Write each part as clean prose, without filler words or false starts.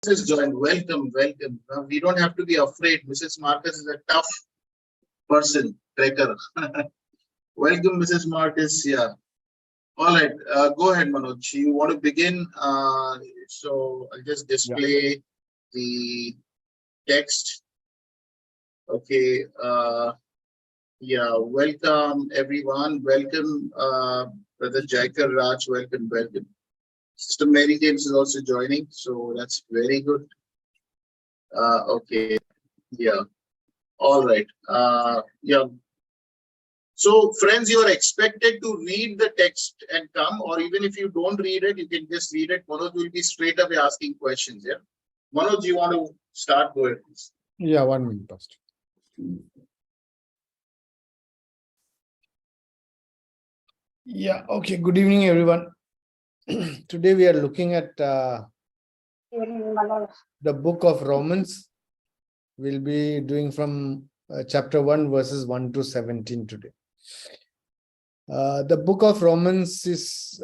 Has joined. Welcome, welcome. We don't have to be afraid. Mrs. Marcus is a tough person, trekker. Welcome, Mrs. Marcus. Yeah. All right. Go ahead, Manoj. You want to begin? So I'll just display the text. Okay. Yeah. Welcome, everyone. Welcome, Brother Jaikar Raj. Welcome, welcome. Sister Mary James is also joining, so that's very good. Okay, yeah, all right. Yeah. So, friends, you are expected to read the text and come, or even if you don't read it, you can just read it. Manoj will be straight away asking questions. Yeah, Manoj, you want to start? Go ahead, please. Yeah, 1 minute, Pastor. Yeah, okay. Good evening, everyone. Today we are looking at the book of Romans. We'll be doing from chapter 1, verses 1 to 17 today. The book of Romans has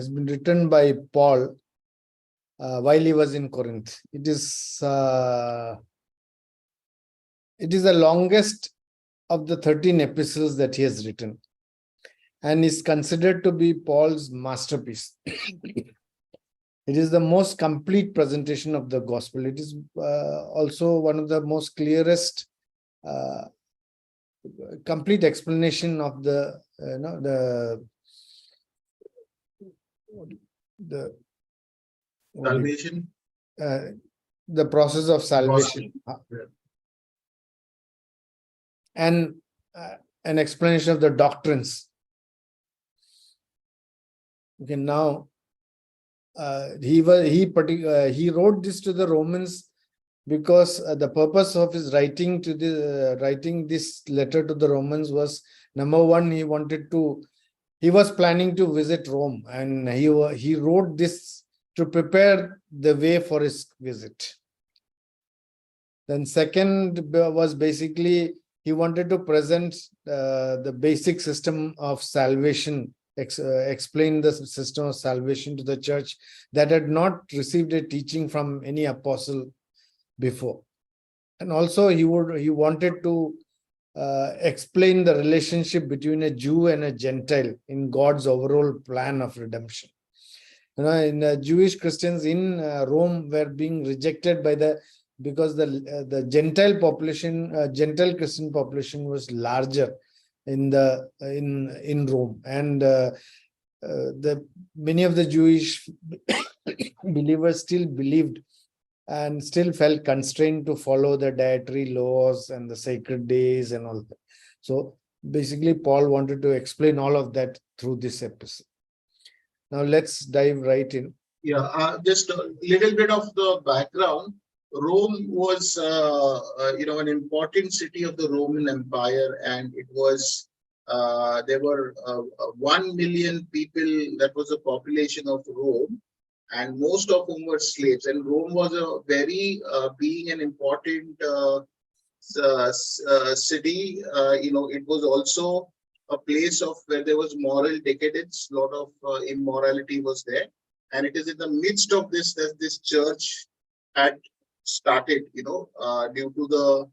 been written by Paul while he was in Corinth. It is the longest of the 13 epistles that he has written, and is considered to be Paul's masterpiece. It is the most complete presentation of the gospel. It is also one of the most clearest, complete explanation of the Salvation. The process of salvation, and an explanation of the doctrines. Okay, now he wrote this to the Romans because the purpose of his writing this letter to the Romans was, number one, he was planning to visit Rome, and he wrote this to prepare the way for his visit. Then second was basically he wanted to present the basic system of salvation, explain the system of salvation to the church that had not received a teaching from any apostle before. And also he wanted to explain the relationship between a Jew and a Gentile in God's overall plan of redemption. In Jewish Christians in Rome were being rejected because the Gentile population, Gentile Christian population was larger in Rome, and many of the Jewish believers still believed and still felt constrained to follow the dietary laws and the sacred days and all that. So basically, Paul wanted to explain all of that through this episode. Now let's dive right in. Yeah, just a little bit of the background. Rome was, an important city of the Roman Empire, and it was there were 1 million people. That was the population of Rome, and most of whom were slaves. And Rome was a very being an important city. It was also a place of where there was moral decadence. A lot of immorality was there, and it is in the midst of this that this church had started, due to the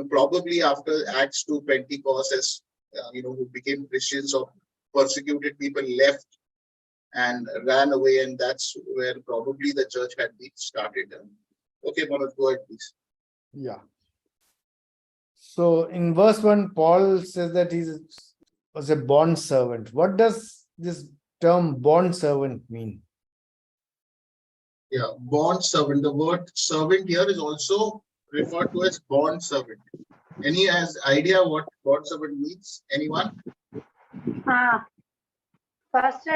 probably after Acts 2 Pentecost, as who became Christians or persecuted people left and ran away, and that's where probably the church had been started. Okay, Manoj, go ahead, please. Yeah. So in verse 1, Paul says that he was a bond servant. What does this term bond servant mean? Yeah, bond servant. The word servant here is also referred to as bond servant. Any idea what bond servant means? Anyone? First,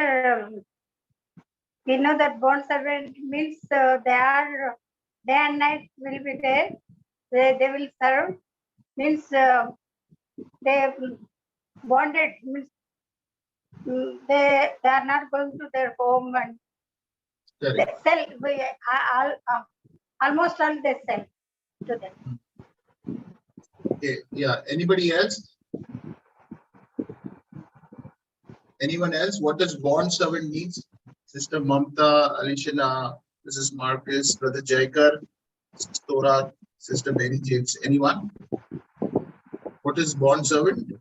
we know that bond servant means they are day and night will be there. They will serve. Means they bonded. Means they are not going to their home, and they sell. Almost all they sell to them. Okay. Yeah. Anybody else? Anyone else? What does bond servant means? Sister Mamta, Alishana, Mrs. Marcus, Brother Jaikar, Stora, Sister Mary James. Anyone? What is bond servant?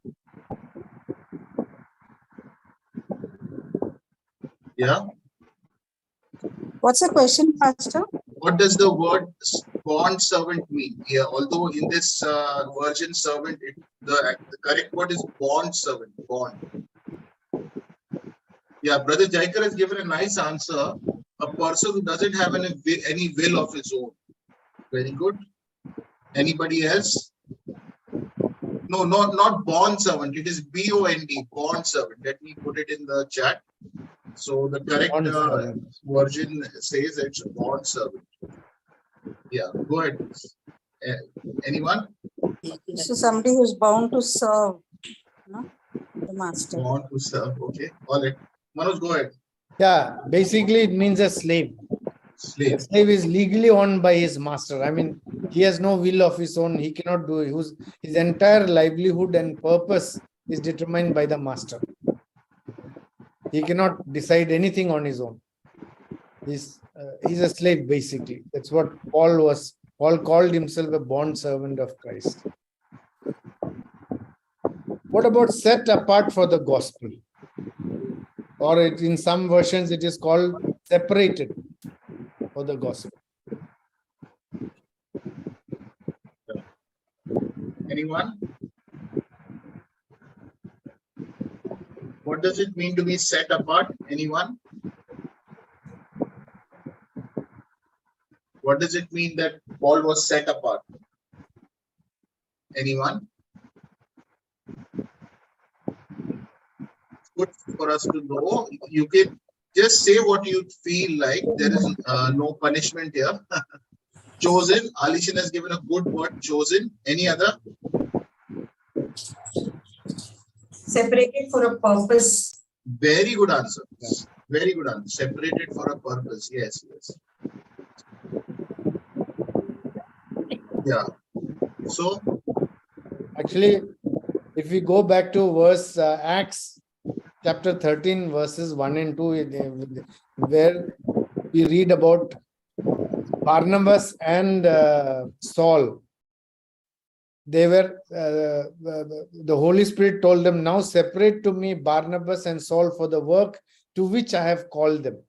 Yeah. What's the question, Pastor? What does the word bond servant mean? Yeah, although in this version servant, the correct word is bond servant. Bond. Yeah, Brother Jaikar has given a nice answer. A person who doesn't have any will of his own. Very good. Anybody else? No, not bond servant. It is B-O-N-D, bond servant. Let me put it in the chat. So the correct Bond servant. version says it's bond servant. Yeah, go ahead. Anyone? So somebody who's bound to serve, no? The master. Bond to serve. Okay. All right. Manoj, go ahead. Yeah, basically it means a slave. Slave. The slave is legally owned by his master. I mean, he has no will of his own. He cannot do it. His entire livelihood and purpose is determined by the master. He cannot decide anything on his own. He's a slave, basically. That's what Paul was. Paul called himself a bond servant of Christ. What about set apart for the gospel? Or in some versions, it is called separated for the gospel. Anyone? What does it mean to be set apart? Anyone? What does it mean that Paul was set apart? Anyone? It's good for us to know. You can just say what you feel like. There is no punishment here. Chosen. Alishan has given a good word. Chosen. Any other? Separated for a purpose. Very good answer. Very good answer. Separated for a purpose. Yes, yes. Yeah. So, Actually, if we go back to verse Acts chapter 13, verses 1 and 2, where we read about Barnabas and Saul. They were, the Holy Spirit told them, now separate to me Barnabas and Saul for the work to which I have called them.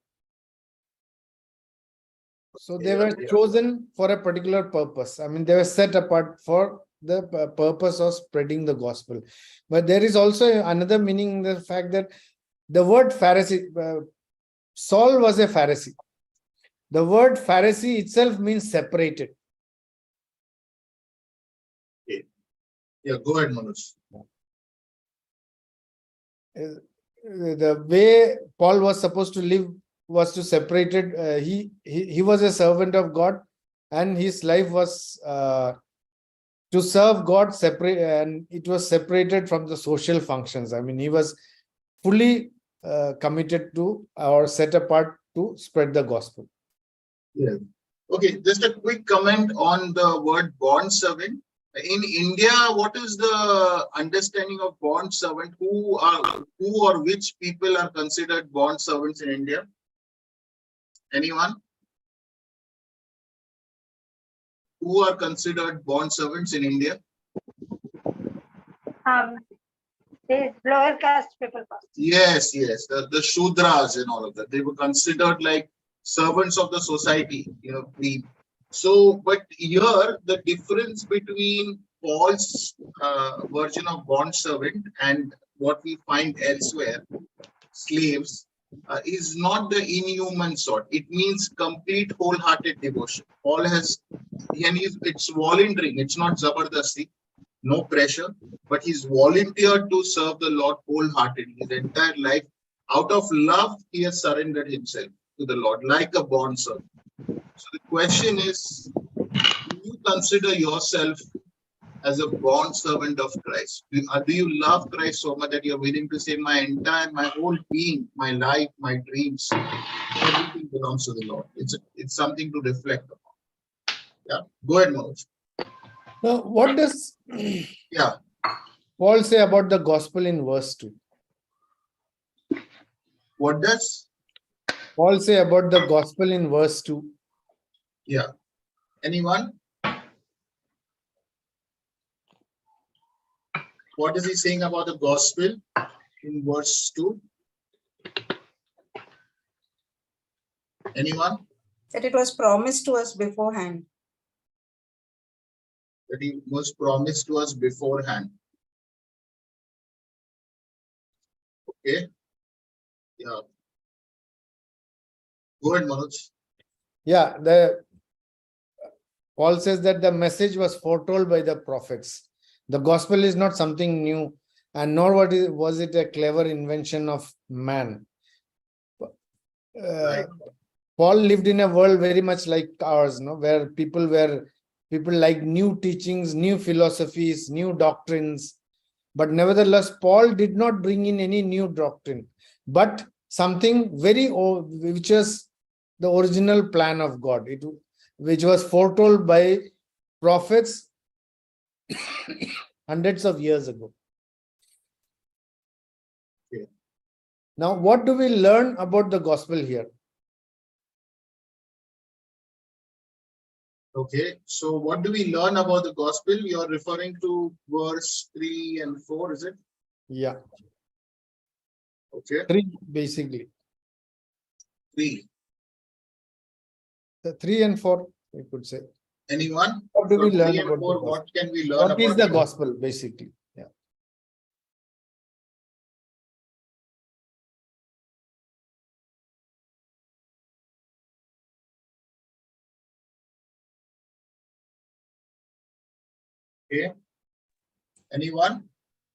So they were chosen for a particular purpose. I mean, they were set apart for the purpose of spreading the gospel. But there is also another meaning in the fact that the word Pharisee, Saul was a Pharisee. The word Pharisee itself means separated. yeah, go ahead, Manoj. The way Paul was supposed to live was to separate it. He was a servant of God, and his life was to serve God separate, and it was separated from the social functions. I mean, he was fully committed to or set apart to spread the gospel. Yeah. Okay, just a quick comment on the word bond servant. In India, what is the understanding of bond servant? Who or which people are considered bond servants in India? Anyone? Who are considered bond servants in India? These lower caste people. Yes, yes, the Shudras and all of that. They were considered like servants of the society, So, but here the difference between Paul's version of bond servant and what we find elsewhere, slaves, is not the inhuman sort. It means complete wholehearted devotion. Paul has, and it's volunteering. It's not zabardasti, no pressure, but he's volunteered to serve the Lord wholeheartedly. His entire life, out of love, he has surrendered himself to the Lord like a bond servant. So the question is, do you consider yourself as a bond servant of Christ? Do you love Christ so much that you're willing to say, my whole being, my life, my dreams, everything belongs to the Lord? It's something to reflect upon. Yeah, go ahead, Manoj. Now, what does Paul say about the gospel in verse 2? What does Paul say about the gospel in verse 2? Yeah. Anyone? What is he saying about the gospel in verse 2? Anyone? That it was promised to us beforehand. That he was promised to us beforehand. Okay. Yeah. Go ahead, Manoj. Yeah, Paul says that the message was foretold by the prophets. The gospel is not something new, and nor was it a clever invention of man. Right. Paul lived in a world very much like ours, no, where people like new teachings, new philosophies, new doctrines. But nevertheless, Paul did not bring in any new doctrine, but something which was the original plan of God, which was foretold by prophets hundreds of years ago. Okay. Now, what do we learn about the gospel here? Okay. So what do we learn about the gospel? You're referring to verse 3 and 4, is it? Yeah, Okay. 3 basically. 3. The 3 and 4, we could say. Anyone? What do we From learn 3 and about 4, the gospel? what can we learn What is about the gospel, basically? Yeah. Okay. Anyone?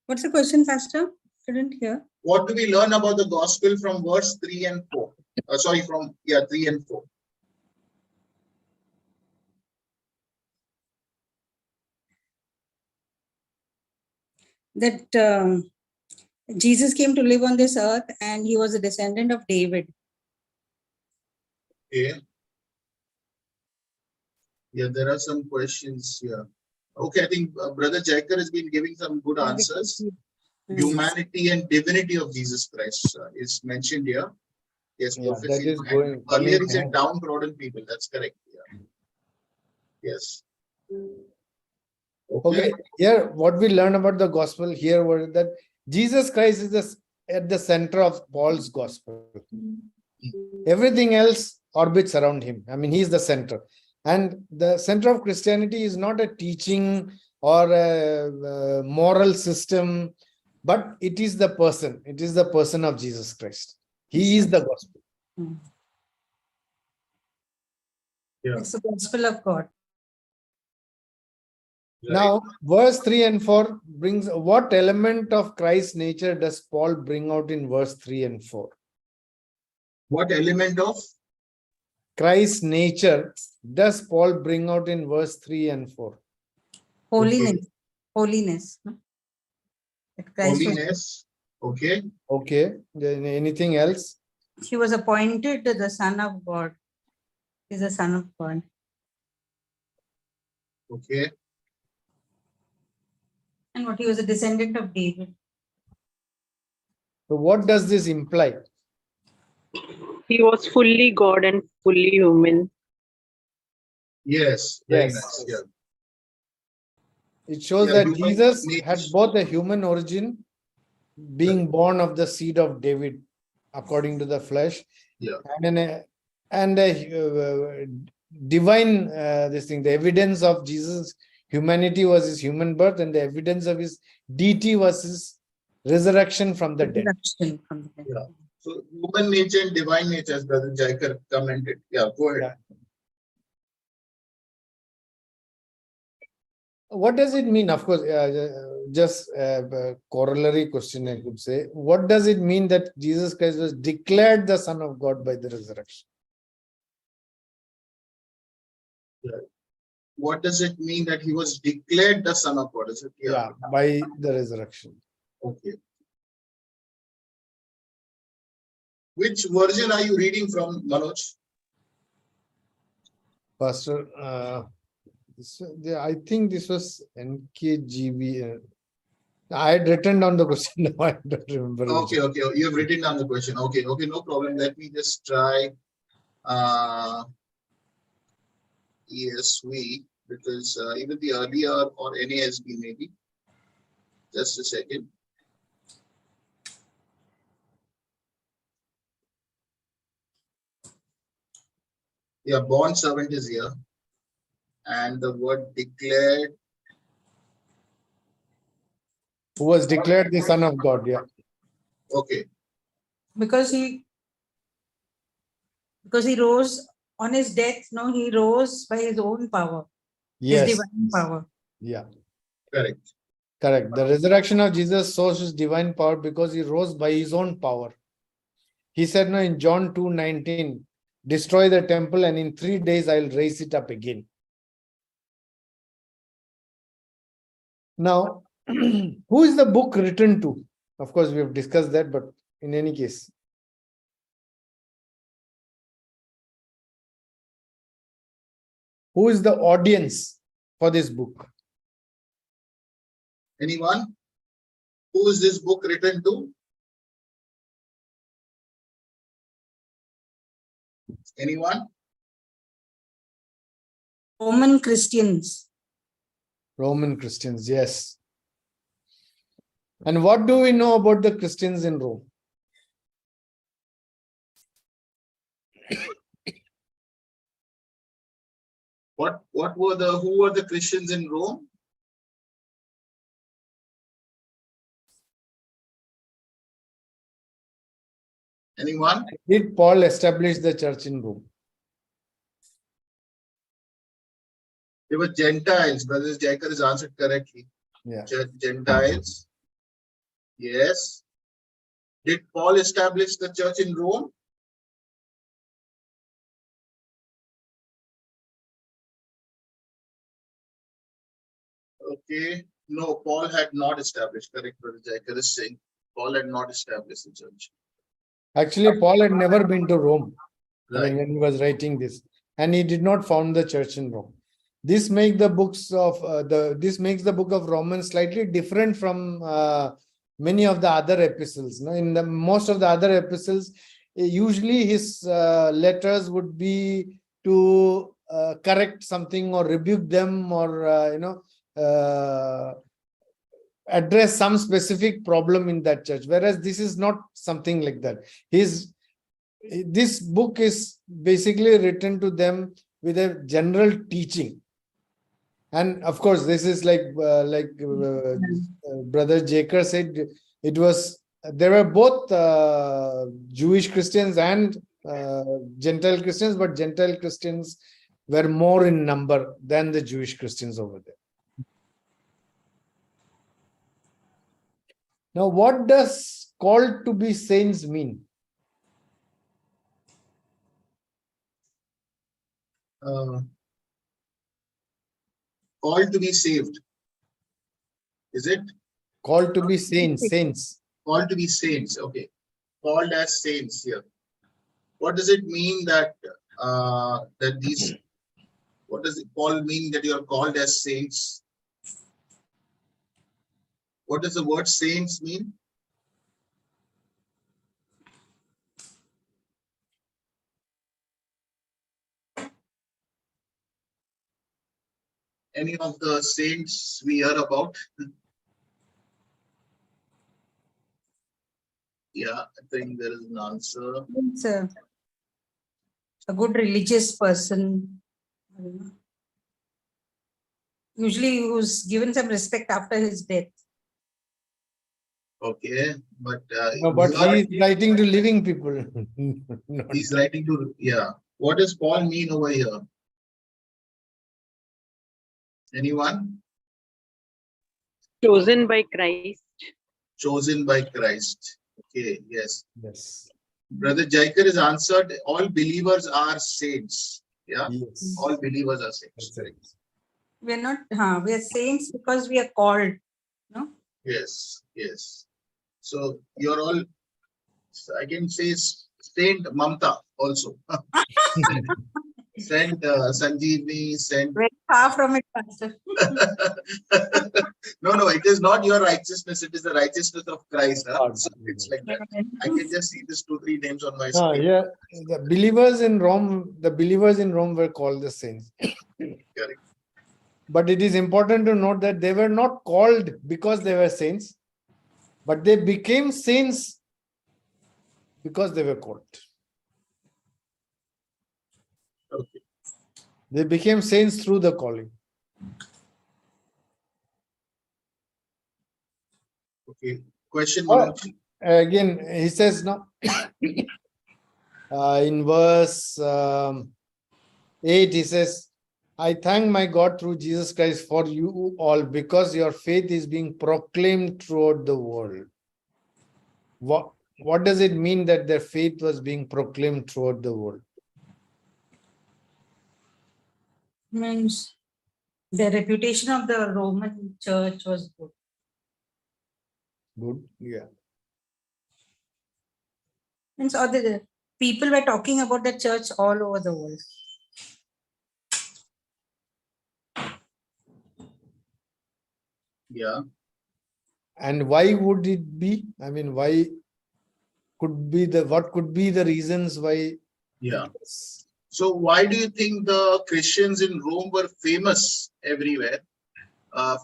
What's the question, Pastor? Couldn't hear. What do we learn about the gospel from verse 3 and 4? Sorry, from 3 and 4. That Jesus came to live on this earth and he was a descendant of David. Okay. Yeah, there are some questions here. Okay, I think Brother Jaikar has been giving some good answers. Humanity and divinity of Jesus Christ is mentioned here. Yes, Yeah, prophecy. that is And coming earlier he said ahead. downtrodden people. That's correct. Yeah. Yes. Okay, here what we learn about the gospel here was that Jesus Christ is at the center of Paul's gospel. Everything else orbits around him. I mean, he's the center. And the center of Christianity is not a teaching or a moral system, but it is the person. It is the person of Jesus Christ. He is the gospel. Yeah. It's the gospel of God. Now, verse 3 and 4 brings what element of Christ's nature does Paul bring out in verse 3 and 4? What element of? Christ's nature does Paul bring out in verse 3 and 4? Holiness. Okay. Holiness. No? That Christ Holiness. Okay. Okay. Then anything else? he was appointed the Son of God. He's the Son of God. Okay. And what he was a descendant of David. So what does this imply? He was fully God and fully human. Yes. Very Yes. nice. Yeah. It shows Yeah, that human Jesus nature. had both a human origin, being born of the seed of David according to the flesh, Yeah. and a divine this thing. The evidence of Jesus' humanity was his human birth, and the evidence of his deity was his resurrection from the dead. Resurrection from the dead. Yeah. So human nature and divine nature, as Brother Jaikar commented. Yeah, go ahead. Yeah. What does it mean? Of course, just a corollary question, I could say. What does it mean that Jesus Christ was declared the Son of God by the resurrection? What does it mean that he was declared the Son of God? Is it? Yeah, by the resurrection. Okay. Which version are you reading from, Manoj? Pastor, I think this was NKGV. I had written down the question. No, I don't remember. Okay, okay. You have written down the question. Okay, okay, no problem. Let me just try ESV, because even the earlier or NASB maybe. Just a second. Yeah, bond servant is here. And the word declared. Who was declared the Son of God? Yeah. Okay, Because he rose on his death. No, he rose by his own power, his Yes. divine power. Yeah. correct. Correct. The resurrection of Jesus shows his divine power because he rose by his own power. He said, no, in John 2:19, destroy the temple and in 3 days I'll raise it up again. Now, who is the book written to? Of course, we have discussed that, but in any case. Who is the audience for this book? Anyone? Who is this book written to? Anyone? Roman Christians. Roman Christians, yes. And what do we know about the Christians in Rome? Who were the Christians in Rome? Anyone? Did Paul establish the church in Rome? They were Gentiles. Brother Jacob has answered correctly. Yeah. Gentiles. Yes. Did Paul establish the church in Rome? Okay. No, Paul had not established. Correct, Brother Jacob is saying. Paul had not established the church. Actually, Paul had never been to Rome. Right. When he was writing this, and he did not found the church in Rome. This makes the books of this makes the book of Romans slightly different from many of the other epistles. No? In the most of the other epistles, usually his letters would be to correct something or rebuke them or address some specific problem in that church. Whereas this is not something like that. This book is basically written to them with a general teaching, and of course this is like Brother Jaker said, it was there were both Jewish Christians and Gentile Christians, but Gentile Christians were more in number than the Jewish Christians over there. Now, what does called to be saints mean? Called to be saved. Is it? Called to be saints. Called to be saints. Okay. Called as saints here. What does it mean that what does Paul mean that you are called as saints? What does the word saints mean? Any of the saints we hear about? Yeah, I think there is an answer. It's a good religious person. Usually who's given some respect after his death. Okay, but No, but he is writing to living people. he's writing to, yeah. What does Paul mean over here? Anyone? Chosen by Christ. Chosen by Christ. Okay, yes. Yes. Brother Jaikar has answered, all believers are saints. Yeah, Yes. all believers are saints. That's right. We are not, we are saints because we are called. No? Yes, yes. So you're all, I can say Saint Mamta also. Send Sanjeevni, send. Very far from it, Pastor. No, it is not your righteousness. It is the righteousness of Christ. Huh? God. So it's like that. I can just see these 2-3 names on my No, screen. yeah, the believers in Rome were called the saints. Correct. But it is important to note that they were not called because they were saints, but they became saints because they were called. Okay. They became saints through the calling. Okay. Question, Oh, Manoj. again, he says now in verse 8, he says, I thank my God through Jesus Christ for you all because your faith is being proclaimed throughout the world. What does it mean that their faith was being proclaimed throughout the world? Means the reputation of the Roman church was good. Good, yeah. Means all the people were talking about the church all over the world. Yeah. And why would it be? I mean, what could be the reasons why? Yeah. So why do you think the Christians in Rome were famous everywhere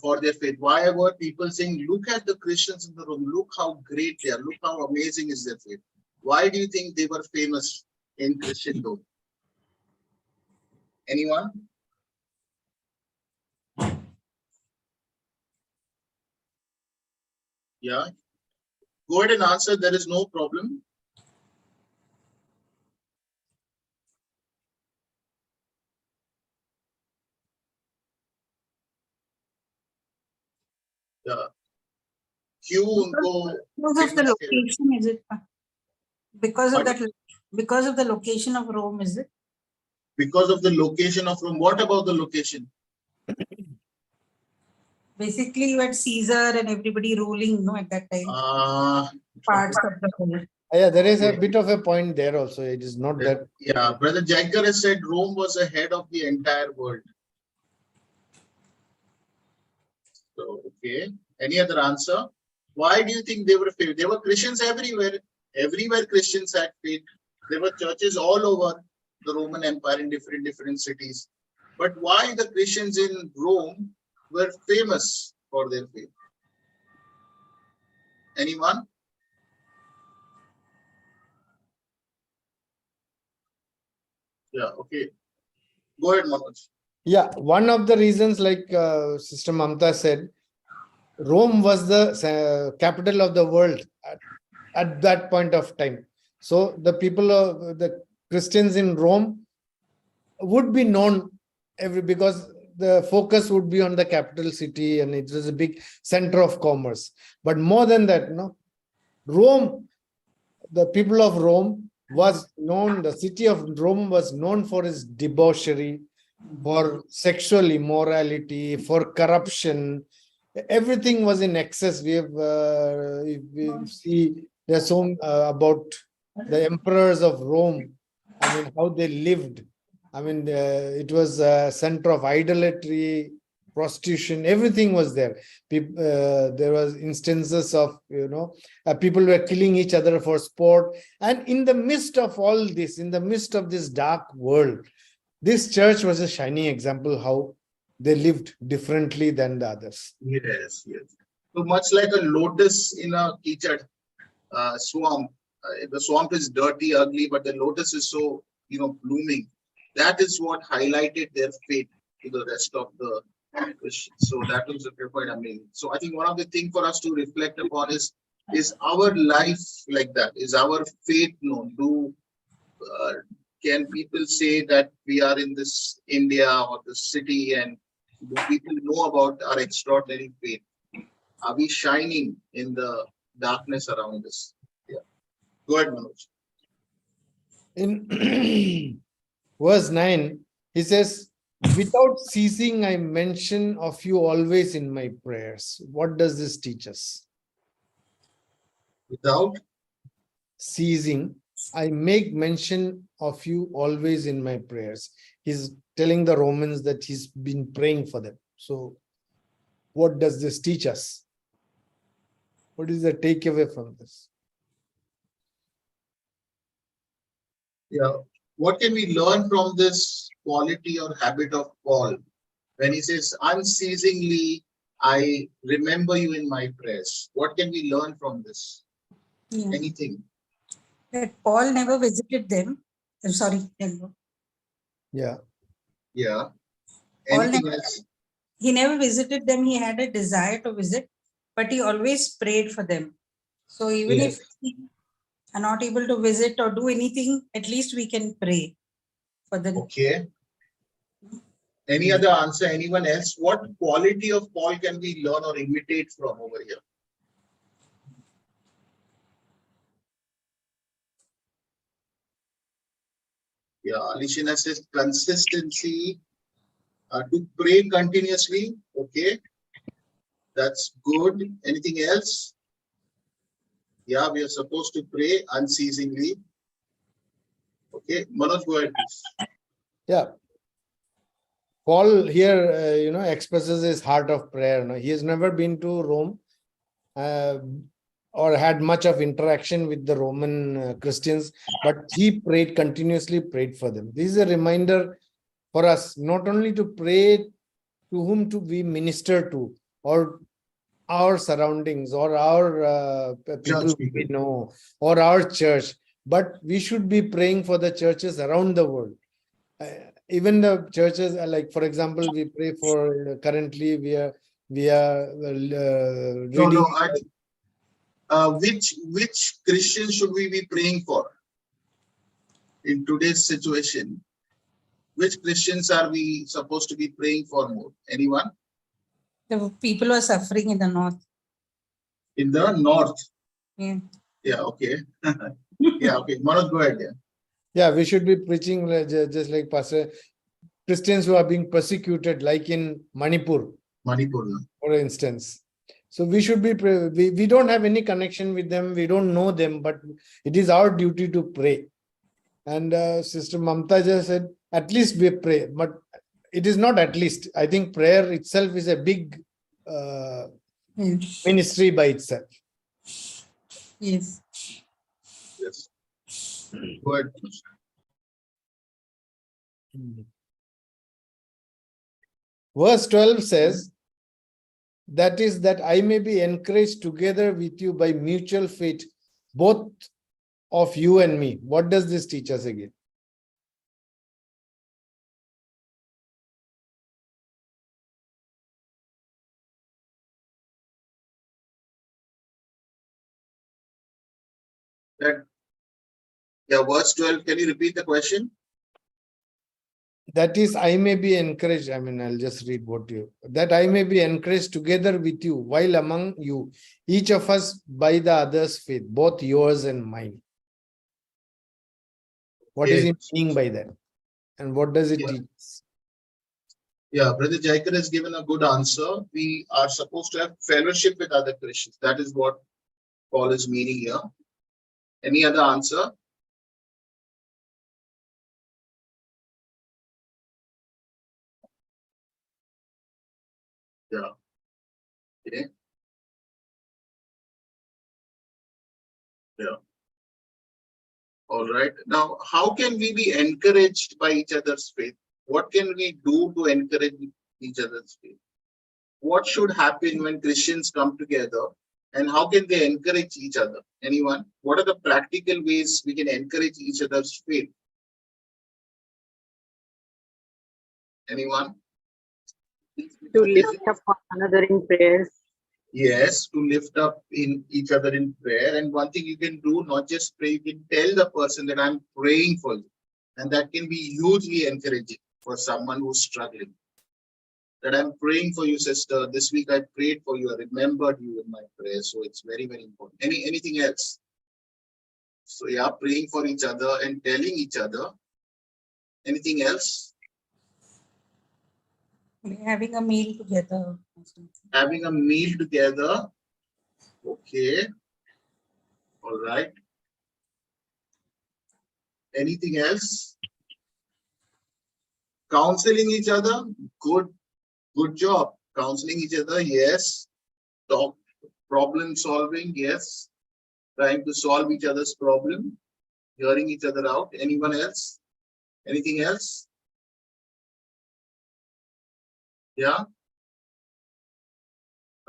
for their faith? Why were people saying, look at the Christians in the Rome, look how great they are, look how amazing is their faith? Why do you think they were famous in Christendom? Anyone? Yeah. Go ahead and answer. There is no problem. Yeah. क्यों उनको Because of the famous थे? location, is it? Because of Pardon? that, because of the location of Rome, is it? Because of the location of Rome. What about the location? Basically, you had Caesar and everybody ruling, no, at that time, parts of the world. Yeah, there is a bit of a point there also. It is not that. Yeah, Brother Jagger has said Rome was ahead of the entire world. So, okay. Any other answer? Why do you think they were faith? There were Christians everywhere. Everywhere Christians had faith. There were churches all over the Roman Empire in different cities. But why the Christians in Rome were famous for their faith? Anyone? Yeah, okay. Go ahead, Manoj. Yeah, one of the reasons, like Sister Mamta said, Rome was the capital of the world at that point of time. So the people of the Christians in Rome would be known because the focus would be on the capital city and it was a big center of commerce. But more than that, Rome, the people of Rome was known, the city of Rome was known for its debauchery, for sexual immorality, for corruption. Everything was in excess. We see there's so about the emperors of Rome. I mean, how they lived. I mean, it was a center of idolatry, prostitution. Everything was there. There was instances of people were killing each other for sport. And in the midst of all this, in the midst of this dark world, this church was a shining example how they lived differently than the others. Yes. So much like a lotus in a kichad swamp. The swamp is dirty, ugly, but the lotus is so blooming. That is what highlighted their faith to the rest of the Christians. So that was quite amazing. So I think one of the things for us to reflect upon is our life like that? Is our faith known? Can people say that we are in this India or the city, and do people know about our extraordinary faith? Are we shining in the darkness around us? Yeah. Go ahead, Manoj. In verse 9, he says, without ceasing, I mention of you always in my prayers. What does this teach us? Without Ceasing. I make mention of you always in my prayers. He's telling the Romans that he's been praying for them. So what does this teach us? What is the takeaway from this? Yeah. What can we learn from this quality or habit of Paul when he says, unceasingly, I remember you in my prayers? What can we learn from this? Yeah. Anything? That Paul never visited them. I'm sorry. Yeah. Yeah. Paul Anything never, else? he never visited them. He had a desire to visit, but he always prayed for them. So even Yes. if we are not able to visit or do anything, at least we can pray for them. Okay. Any other answer? Anyone else? What quality of Paul can we learn or imitate from over here? Yeah, Alishina says consistency, to pray continuously. Okay, that's good. Anything else? Yeah, we are supposed to pray unceasingly. Okay, Manoj, go ahead, please. Yeah. Paul here, expresses his heart of prayer. He has never been to Rome or had much of interaction with the Roman Christians, but he continuously prayed for them. This is a reminder for us not only to pray to whom we minister to, or our surroundings, or our people we know, or our church, but we should be praying for the churches around the world. Even the churches, like for example, we pray for currently we are reading. Which Christians should we be praying for in today's situation? Which Christians are we supposed to be praying for more? Anyone? The people who are suffering in the north. In the north? Yeah. Yeah, okay. Yeah, okay. Manoj, go ahead. Yeah. Yeah, we should be preaching just like Pastor, Christians who are being persecuted, like in Manipur, for instance. So we should be, we don't have any connection with them, we don't know them, but it is our duty to pray. And Sister Mamta just said, at least we pray, but it is not at least. I think prayer itself is a big ministry by itself. Yes. Yes. Go ahead. Verse 12 says, that is, that I may be encouraged together with you by mutual faith, both of you and me. What does this teach us again? Yeah, verse 12. Can you repeat the question? That is, I may be encouraged. I mean, I'll just read that I may be encouraged together with you, while among you, each of us by the other's faith, both yours and mine. What is it meaning by that? And what does it teach us? Yeah, Brother Jaikar has given a good answer. We are supposed to have fellowship with other Christians. That is what Paul is meaning here. Any other answer? Yeah. Okay. Yeah. All right. Now, how can we be encouraged by each other's faith? What can we do to encourage each other's faith? What should happen when Christians come together, and how can they encourage each other? Anyone? What are the practical ways we can encourage each other's faith? Anyone? To lift up one another in prayers. Yes, to lift up in each other in prayer. And one thing you can do, not just pray, you can tell the person that I'm praying for you. And that can be hugely encouraging for someone who's struggling. That I'm praying for you, sister. This week I prayed for you. I remembered you in my prayer. So it's very, very important. Anything else? So yeah, praying for each other and telling each other. Anything else? Having a meal together. Having a meal together. Okay. All right. Anything else? Counseling each other, good job. Counseling each other, yes. Talk, problem solving, yes. Trying to solve each other's problem, hearing each other out. Anyone else? Anything else? Yeah.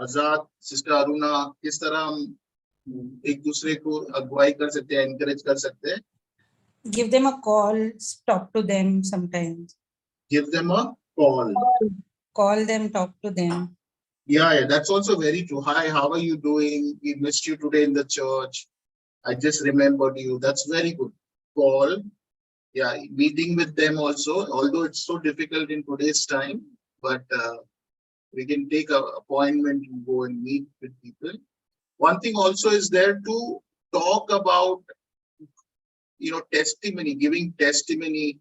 Azad, sister Aruna, किस तरह हम एक दूसरे को अगुवाई कर सकते हैं, encourage कर सकते हैं? Give them a call, talk to them sometimes. Give them a call. Call them, talk to them. Yeah, that's also very true. Hi, how are you doing? We missed you today in the church. I just remembered you. That's very good. Call. Yeah, meeting with them also, although it's so difficult in today's time, but we can take an appointment and go and meet with people. One thing also is there to talk about, testimony, giving testimony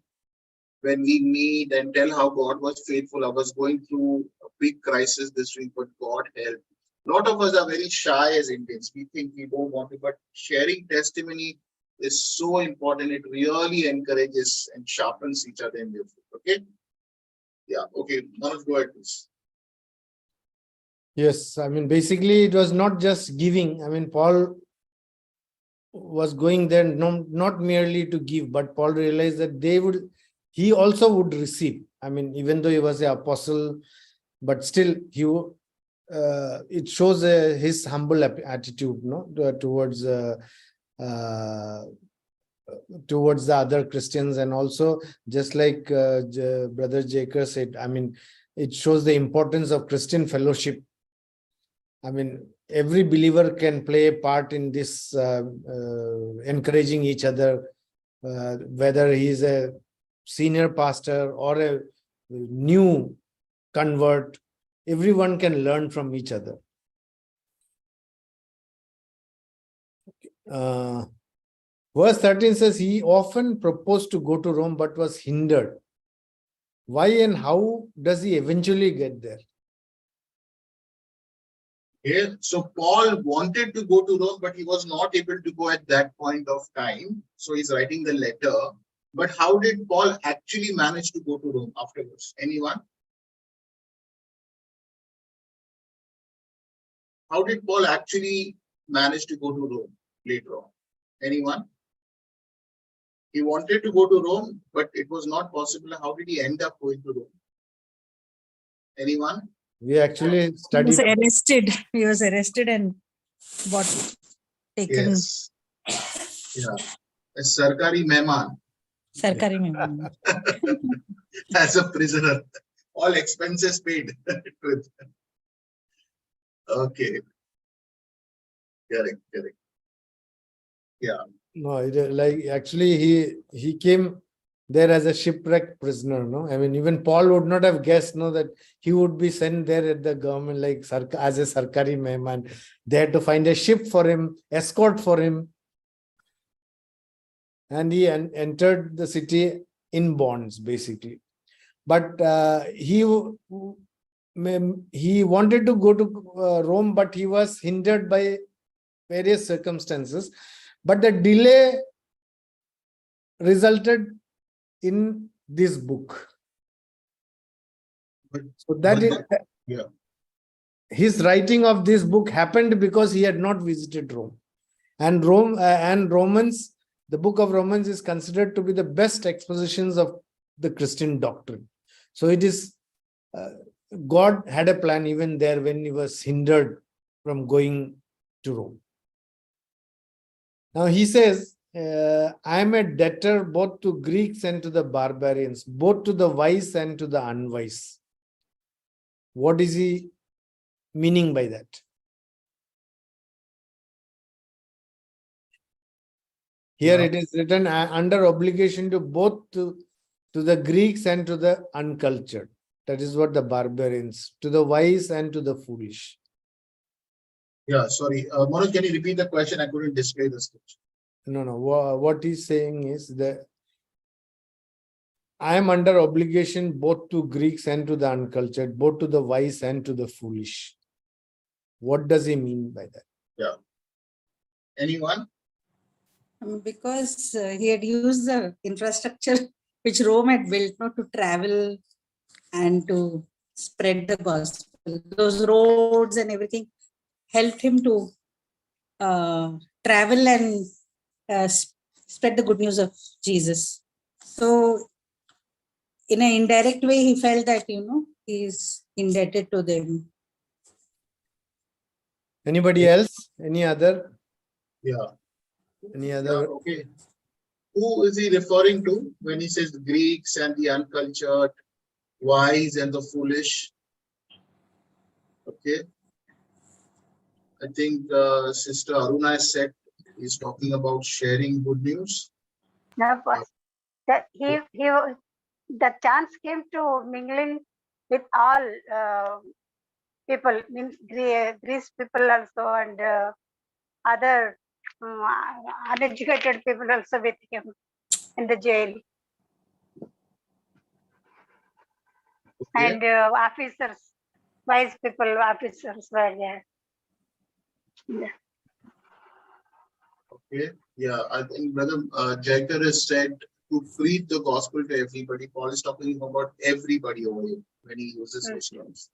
when we meet and tell how God was faithful. I was going through a big crisis this week, but God helped. A lot of us are very shy as Indians. We think we don't want to, but sharing testimony is so important. It really encourages and sharpens each other in their faith. Okay? Yeah, okay. Manoj, go ahead, please. Yes, I mean, basically, it was not just giving. I mean, Paul was going there not merely to give, but Paul realized that he also would receive. I mean, even though he was an apostle, but still it shows his humble attitude, towards the other Christians. And also, just like Brother Jaker said, I mean, it shows the importance of Christian fellowship. I mean, every believer can play a part in this, encouraging each other, whether he's a senior pastor or a new convert. Everyone can learn from each other. Verse 13 says, he often proposed to go to Rome, but was hindered. Why and how does he eventually get there? Okay, so Paul wanted to go to Rome, but he was not able to go at that point of time. So he's writing the letter. But how did Paul actually manage to go to Rome afterwards? Anyone? How did Paul actually manage to go to Rome later on? Anyone? He wanted to go to Rome, but it was not possible. How did he end up going to Rome? Anyone? We actually He studied. was arrested. He was arrested and taken. Yes. Yeah. A Sarkari Mehman. Sarkari Mehman. As a prisoner. All expenses paid. Okay. Correct. Yeah. No, actually he came there as a shipwrecked prisoner. No, I mean, even Paul would not have guessed that he would be sent there at the government as a Sarkari Mehman. They had to find a ship for him, escort for him, and he entered the city in bonds, basically. But he wanted to go to Rome, but he was hindered by various circumstances. But the delay resulted in this book. So his writing of this book happened because he had not visited Rome. And Romans, the book of Romans is considered to be the best expositions of the Christian doctrine. So it is, God had a plan even there when he was hindered from going to Rome. Now he says, I am a debtor both to Greeks and to the barbarians, both to the wise and to the unwise. What is he meaning by that? Here it is written, under obligation to both to the Greeks and to the uncultured. That is what the barbarians, to the wise and to the foolish. Yeah, sorry. Manoj, can you repeat the question? I couldn't display the sketch. No. What he's saying is that I am under obligation both to Greeks and to the uncultured, both to the wise and to the foolish. What does he mean by that? Yeah. Anyone? Because he had used the infrastructure which Rome had built, not to travel and to spread the gospel. Those roads and everything helped him to travel and spread the good news of Jesus. So, in an indirect way, he felt that, he is indebted to them. Anybody else? Any other? Yeah. Any Yeah, other? okay. Who is he referring to when he says the Greeks and the uncultured, wise and the foolish? Okay. I think Sister Aruna has said he's talking about sharing good news. No, but that the chance came to mingling with all people, means Greece people also, and other uneducated people also with him in the jail, Okay. and officers, wise people, officers were there. Yeah. Okay. Yeah, I think Brother Jacob has said to preach the gospel to everybody. Paul is talking about everybody over here when he uses those terms.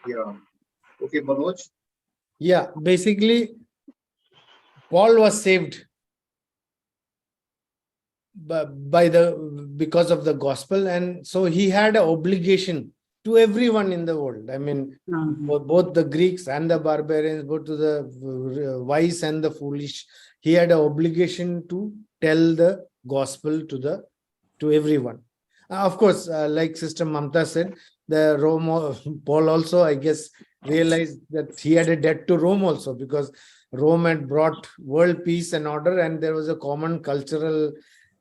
Yeah. Okay, Manoj. Yeah, basically, Paul was saved because of the gospel, and so he had an obligation to everyone in the world. I mean, both the Greeks and the barbarians, both to the wise and the foolish, he had an obligation to tell the gospel to everyone. Of course, like Sister Mamta said, the Paul also, I guess, realized that he had a debt to Rome also, because Rome had brought world peace and order, and there was a common cultural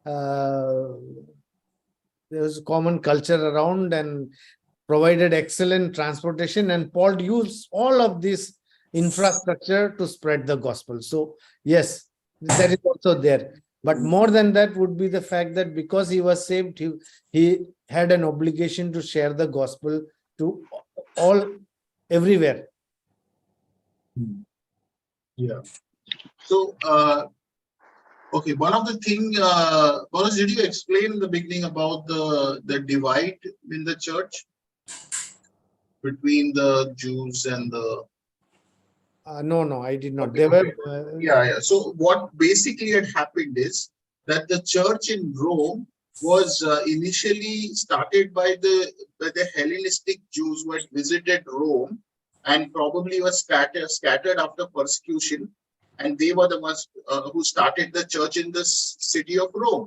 there was a common culture around, and provided excellent transportation, and Paul used all of this infrastructure to spread the gospel. So yes, that is also there. But more than that would be the fact that because he was saved, he had an obligation to share the gospel to all, everywhere. Yeah. So, okay, one of the thing, Boris, did you explain in the beginning about the divide in the church between the Jews and the... No, I did not. Okay, They were yeah. So what basically had happened is that the church in Rome was initially started by the Hellenistic Jews who had visited Rome and probably was scattered after persecution, and they were the ones who started the church in the city of Rome.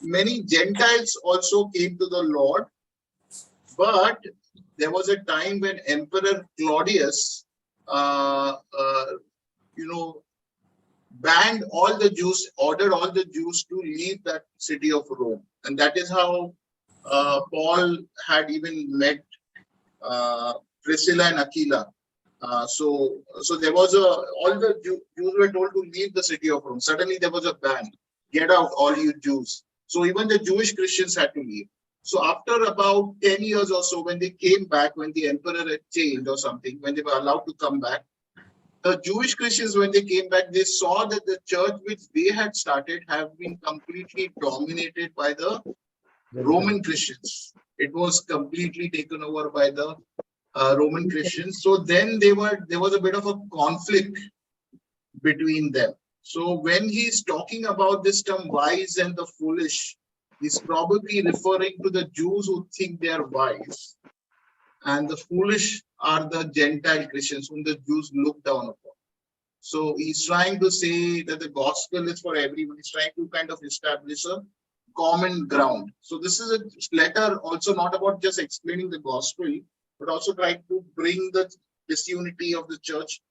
Many Gentiles also came to the Lord, but there was a time when Emperor Claudius banned all the Jews, ordered all the Jews to leave that city of Rome. And that is how Paul had even met Priscilla and Aquila. So there was all the Jews were told to leave the city of Rome. Suddenly there was a ban. Get out, all you Jews. So even the Jewish Christians had to leave. So after about 10 years or so, when they came back, when the emperor had changed or something, when they were allowed to come back, the Jewish Christians, when they came back, they saw that the church which they had started have been completely dominated by the Roman Christians. It was completely taken over by the Roman Christians. So then there was a bit of a conflict between them. So when he's talking about this term wise and the foolish, he's probably referring to the Jews who think they are wise, and the foolish are the Gentile Christians whom the Jews look down upon. So he's trying to say that the gospel is for everyone. He's trying to kind of establish a common ground. So this is a letter also not about just explaining the gospel, but also trying to bring the disunity of the church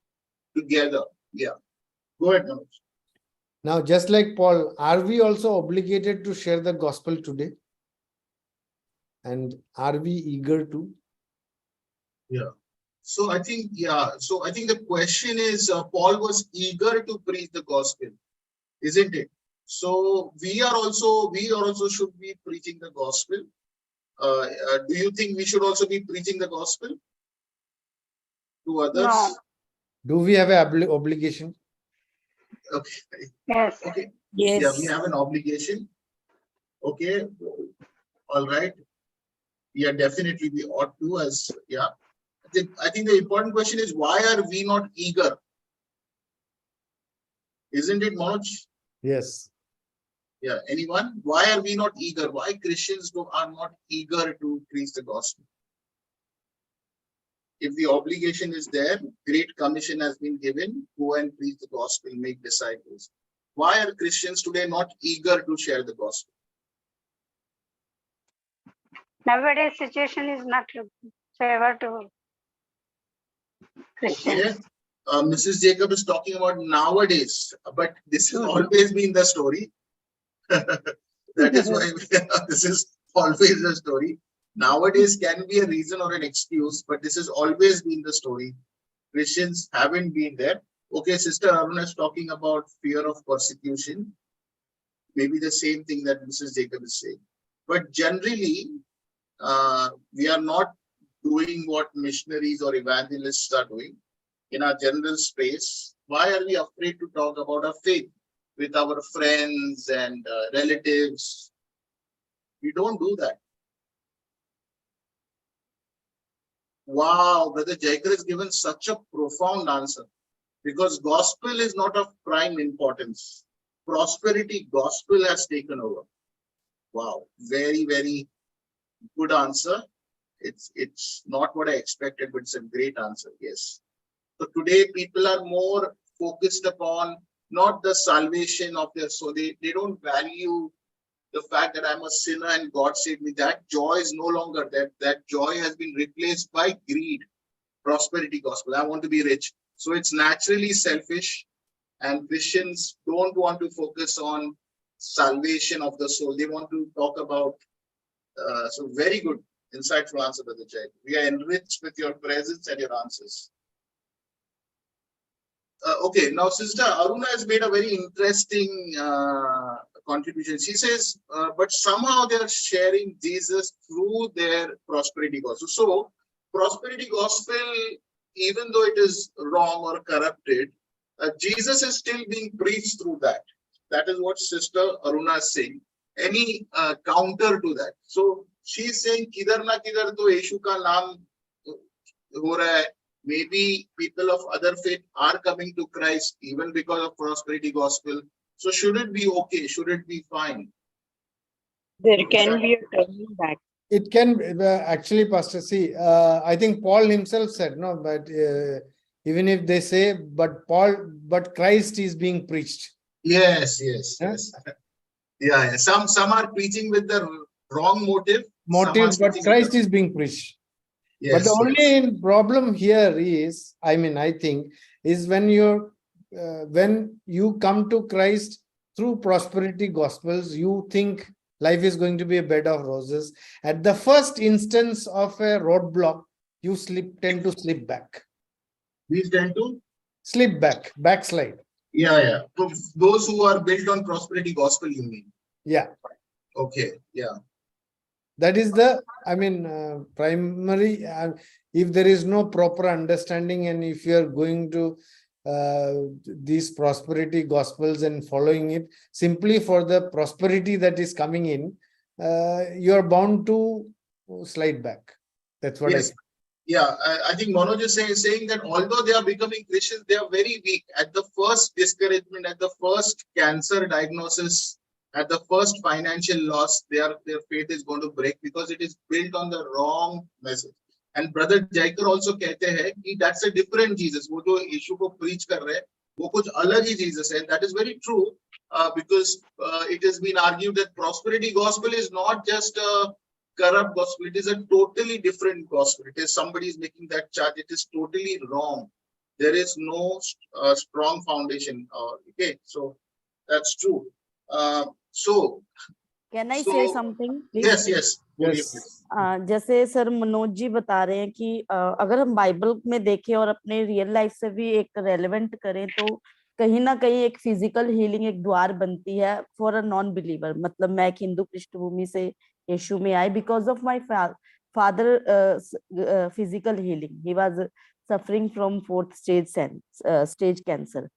together. Yeah. Go ahead, Manoj. Now, just like Paul, are we also obligated to share the gospel today? And are we eager to? Yeah. So I think, So I think the question is, Paul was eager to preach the gospel, isn't it? So we also should be preaching the gospel. Do you think we should also be preaching the gospel to others? No. Do we have an obligation? Okay. Yes. Okay. Yes. Yeah, we have an obligation. Okay. All right. Yeah, definitely we ought to, as yeah. I think the important question is, why are we not eager? Isn't it, Manoj? Yes. Yeah, anyone? Why are we not eager? Why Christians are not eager to preach the gospel? If the obligation is there, great commission has been given, go and preach the gospel, make disciples. Why are Christians today not eager to share the gospel? Nowadays situation is not favor to Christians. Okay. Mrs. Jacob is talking about nowadays, but this has always been the story. That is why this is always the story. Nowadays can be a reason or an excuse, but this has always been the story. Christians haven't been there. Okay, Sister Aruna is talking about fear of persecution. Maybe the same thing that Mrs. Jacob is saying. But generally, we are not doing what missionaries or evangelists are doing in our general space. Why are we afraid to talk about our faith with our friends and relatives? We don't do that. Wow, Brother Jaikar has given such a profound answer, because gospel is not of prime importance. Prosperity gospel has taken over. Wow, very, very good answer. It's not what I expected, but it's a great answer. Yes. So today people are more focused upon not the salvation of their soul. They don't value the fact that I'm a sinner and God saved me. That joy is no longer there. That joy has been replaced by greed, prosperity gospel. I want to be rich. So it's naturally selfish, and Christians don't want to focus on salvation of the soul. They want to talk about, so very good, insightful answer, Brother Jay. We are enriched with your presence and your answers. Okay, now Sister Aruna has made a very interesting contribution. She says, but somehow they are sharing Jesus through their prosperity gospel. So, prosperity gospel, even though it is wrong or corrupted, Jesus is still being preached through that. That is what Sister Aruna is saying. Any counter to that? So, she is saying, "Kidhar na kidhar to Yeshu ka naam ho raha hai." Maybe people of other faith are coming to Christ even because of prosperity gospel. So should it be okay? Should it be fine? There can be a turning back. It can actually, Pastor. See, I think Paul himself said, no, but even if they say, but Christ is being preached. Yes. Yeah. Some are preaching with the wrong motive. But Christ is being preached. Yes, but the only problem here is, I think, is when you come to Christ through prosperity gospels, you think life is going to be a bed of roses. At the first instance of a roadblock, you tend to slip back. We tend to slip back, backslide. Yeah. So those who are built on prosperity gospel, you mean? Yeah. Okay. Yeah. That is the, primary. If there is no proper understanding, and if you are going to these prosperity gospels and following it simply for the prosperity that is coming in, you are bound to slide back. That's what I say. Yeah, I think Manoj is saying that although they are becoming Christians, they are very weak. At the first discouragement, at the first cancer diagnosis, at the first financial loss, their faith is going to break because it is built on the wrong message. And Brother Jaikar also कहते हैं कि that's a different Jesus. वो जो यीशु को preach कर रहे हैं, वो कुछ अलग ही Jesus है. That is very true because it has been argued that prosperity gospel is not just a corrupt gospel. It is a totally different gospel. It is somebody is making that charge. It is totally wrong. There is no strong foundation. Okay, so that's true. Can I say something, please? Yes. जैसे sir Manoj ji बता रहे हैं कि अगर हम Bible में देखें और अपने रियल लाइफ से भी एक रेलेवेंट करें तो कहीं ना कहीं एक फिजिकल हीलिंग एक द्वार बनती है फॉर अ नॉन बिलीवर. मतलब मैं एक हिंदू पृष्ठभूमि से यीशु में आई because of my father physical healing. He was suffering from 4th stage cancer.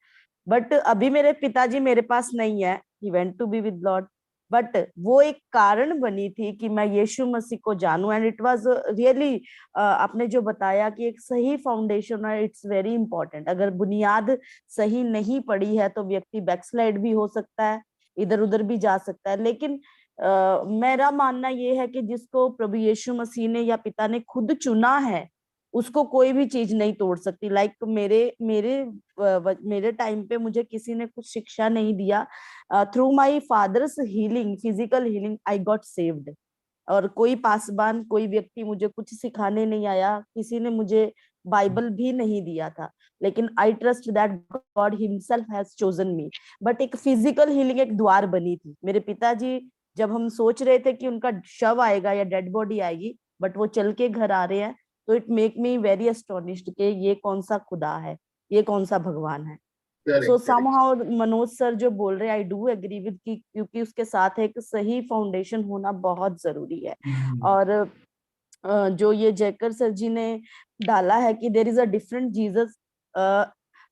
But अभी मेरे पिताजी मेरे पास नहीं है, he went to be with Lord, but वो एक कारण बनी थी कि मैं यीशु मसीह को जानूं, एंड इट वाज रियली, आपने जो बताया कि एक सही फाउंडेशन है, इट्स वेरी इंपॉर्टेंट। अगर बुनियाद सही नहीं पड़ी है तो व्यक्ति बैकस्लाइड भी हो सकता है, इधर उधर भी जा सकता है। लेकिन मेरा मानना ये है कि जिसको प्रभु यीशु मसीह ने या पिता ने खुद चुना है, उसको कोई भी चीज नहीं तोड़ सकती। लाइक मेरे मेरे मेरे टाइम पे मुझे किसी ने कुछ शिक्षा नहीं दिया, through my father's healing, physical healing, I got saved. और कोई पासबान, कोई व्यक्ति मुझे कुछ सिखाने नहीं आया, किसी ने मुझे बाइबल भी नहीं दिया था, लेकिन I trust that God himself has chosen me. But एक फिजिकल हीलिंग एक द्वार बनी थी। मेरे पिताजी, जब हम सोच रहे थे कि उनका शव आएगा या डेड बॉडी आएगी, बट वो चल के घर आ रहे हैं, तो it make me very astonished कि ये कौन सा खुदा है, ये कौन सा भगवान है। सो Correct, correct. Somehow Manoj sir जो बोल रहे हैं, आई डू एग्री विद, क्योंकि उसके साथ एक सही फाउंडेशन होना बहुत जरूरी है। और जो ये जयकर सर जी ने डाला है कि there is a different Jesus,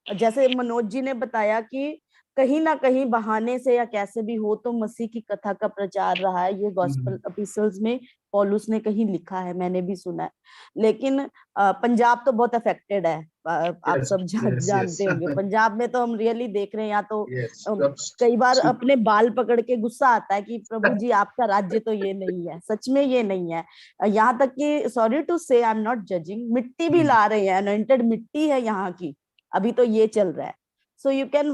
जैसे मनोज जी ने बताया कि कहीं ना कहीं बहाने से या कैसे भी हो तो मसीह की कथा का प्रचार रहा है, ये गॉस्पेल एपिसल्स में पौलुस ने कहीं लिखा है, मैंने भी सुना है। लेकिन पंजाब तो बहुत अफेक्टेड है, आप Yes, सब yes, जानते yes. होंगे। पंजाब में तो हम रियली देख रहे हैं, या तो Yes. कई बार अपने बाल पकड़ के गुस्सा आता है कि प्रभु जी आपका राज्य तो ये नहीं है, सच में ये नहीं है। यहाँ तक कि सॉरी टू से, आई एम नॉट जजिंग, मिट्टी भी ला रहे हैं, अनॉइंटेड मिट्टी है यहाँ की, अभी तो ये चल रहा है। सो यू कैन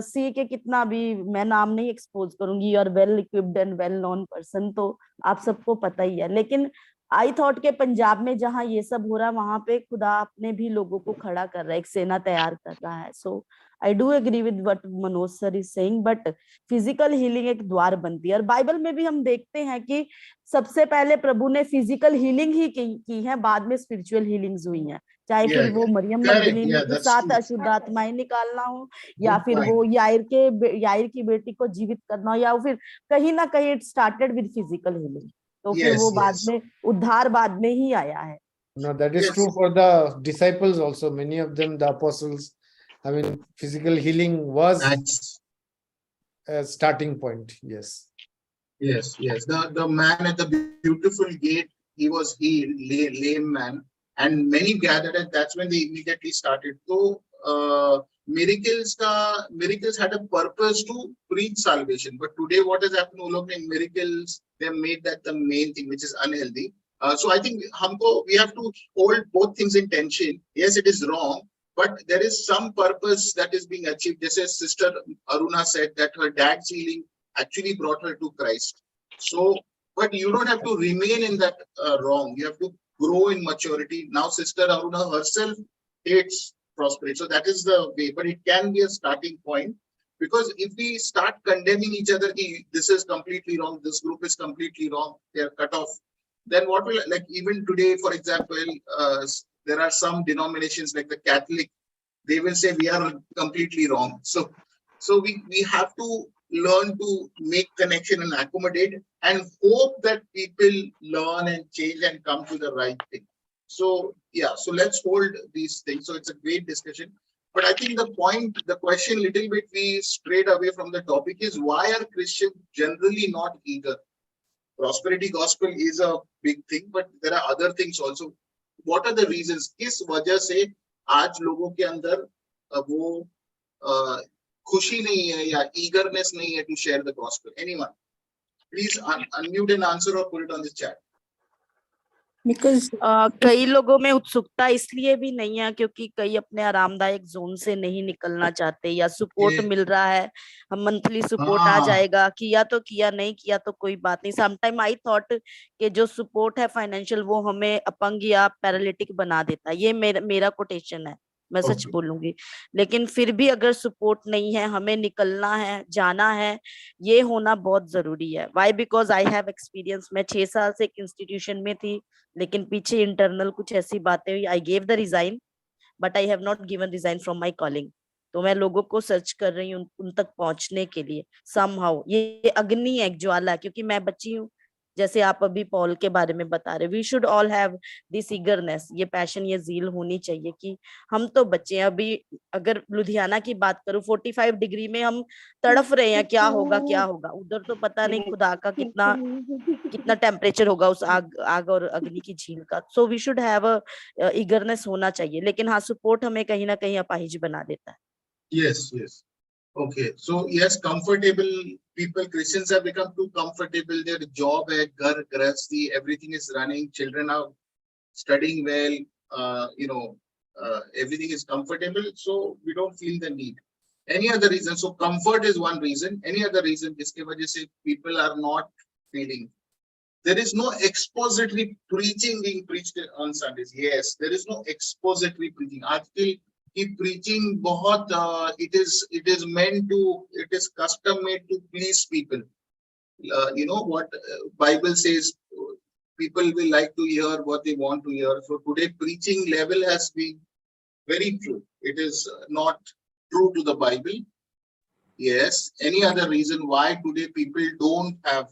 सी के कितना भी, मैं नाम नहीं एक्सपोज करूंगी, you are well equipped and well known person, तो आप सबको पता ही है। लेकिन आई थॉट के पंजाब में जहाँ ये सब हो रहा है, वहां पे खुदा अपने भी लोगों को खड़ा कर रहा है, एक सेना तैयार कर रहा है। So I do agree with what Manoj sir is saying, but physical healing एक द्वार बनती है। और बाइबल में भी हम देखते हैं कि सबसे पहले प्रभु ने फिजिकल हीलिंग ही की है, बाद में स्पिरिचुअल हीलिंग्स हुई हैं। चाहे Yeah, फिर वो yeah. मरियम Correct. मगदलीनी Yeah, के that's साथ true. अशुद्ध आत्माएं निकालना हो, या Good फिर point. वो यायर की बेटी को जीवित करना हो, या फिर कहीं ना कहीं it started with physical healing, तो फिर Yes, वो बाद yes. में उद्धार बाद में ही आया है। No, that is Yes. true for the disciples also. Many of them, the apostles, I mean, physical healing was That's a starting point. Yes. yes, yes. The man at the beautiful gate, he was healed, lame man, and many gathered, and that's when they immediately started. So miracles had a purpose to preach salvation. But today, what has happened? वो लोग ने miracles, they have made that the main thing, which is unhealthy. So I think we have to hold both things in tension. Yes, it is wrong, but there is some purpose that is being achieved. Just as Sister Aruna said, that her dad's healing actually brought her to Christ. So, but you don't have to remain in that wrong. You have to grow in maturity. Now, Sister Aruna herself hates prosperity. So that is the way, but it can be a starting point. Because if we start condemning each other, this is completely wrong, this group is completely wrong, they're cut off, then what will, like even today, for example, there are some denominations like the Catholic, they will say we are completely wrong. So we have to learn to make connection and accommodate and hope that people learn and change and come to the right thing. So yeah, so let's hold these things. So it's a great discussion. But I think the question little bit we strayed away from the topic is, why are Christians generally not eager? Prosperity gospel is a big thing, but there are other things also. What are the reasons? किस वजह से आज लोगों के अंदर वो खुशी नहीं है या eagerness नहीं है to share the gospel? Anyone? Please unmute and answer or put it on the chat. Because कई लोगों में उत्सुकता इसलिए भी नहीं है क्योंकि कई अपने आरामदायक जोन से नहीं निकलना चाहते, या सपोर्ट मिल रहा है, हम मंथली सपोर्ट आ जाएगा, किया तो किया, नहीं किया तो कोई बात नहीं। समटाइम आई थॉट कि जो सपोर्ट है फाइनेंशियल, वो हमें अपंग या पैरालिटिक बना देता है, ये मेरा कोटेशन है, मैं सच बोलूंगी। लेकिन फिर भी अगर सपोर्ट नहीं है, हमें निकलना है, जाना है, ये होना बहुत जरूरी है। Why? Because I have experience. मैं 6 साल से एक इंस्टीट्यूशन में थी, लेकिन पीछे इंटरनल कुछ ऐसी बातें हुई, I gave the resign, but I have not given resign from my calling. तो मैं लोगों को सर्च कर रही हूँ उन तक पहुंचने के लिए। समहाउ ये अग्नि है, एक ज्वाला है, क्योंकि मैं बच्ची हूँ, जैसे आप अभी पॉल के बारे में बता रहे, we should all have this eagerness, ये पैशन, ये जील होनी चाहिए कि हम तो बच्चे हैं अभी। अगर लुधियाना की बात करूं, 45 डिग्री में हम तड़फ रहे हैं, क्या होगा क्या होगा, उधर तो पता नहीं खुदा का कितना कितना टेम्परेचर होगा उस आग आग और अग्नि की झील का। So we should have a eagerness होना चाहिए, लेकिन हाँ सपोर्ट हमें कहीं ना कहीं अपाहिज बना देता है। Yes, yes. Okay. So yes, comfortable people, Christians have become too comfortable. Their job hai, ghar, grahasti, everything is running. Children are studying well. Everything is comfortable. So we don't feel the need. Any other reason? So comfort is one reason. Any other reason? जिसके वजह से people are not feeling. There is no expository preaching being preached on Sundays. Yes, there is no expository preaching. आजकल की preaching बहुत it is meant to, it is custom made to please people. You know what Bible says, people will like to hear what they want to hear. So today preaching level has been very true. It is not true to the Bible. Yes. Any other reason why today people don't have?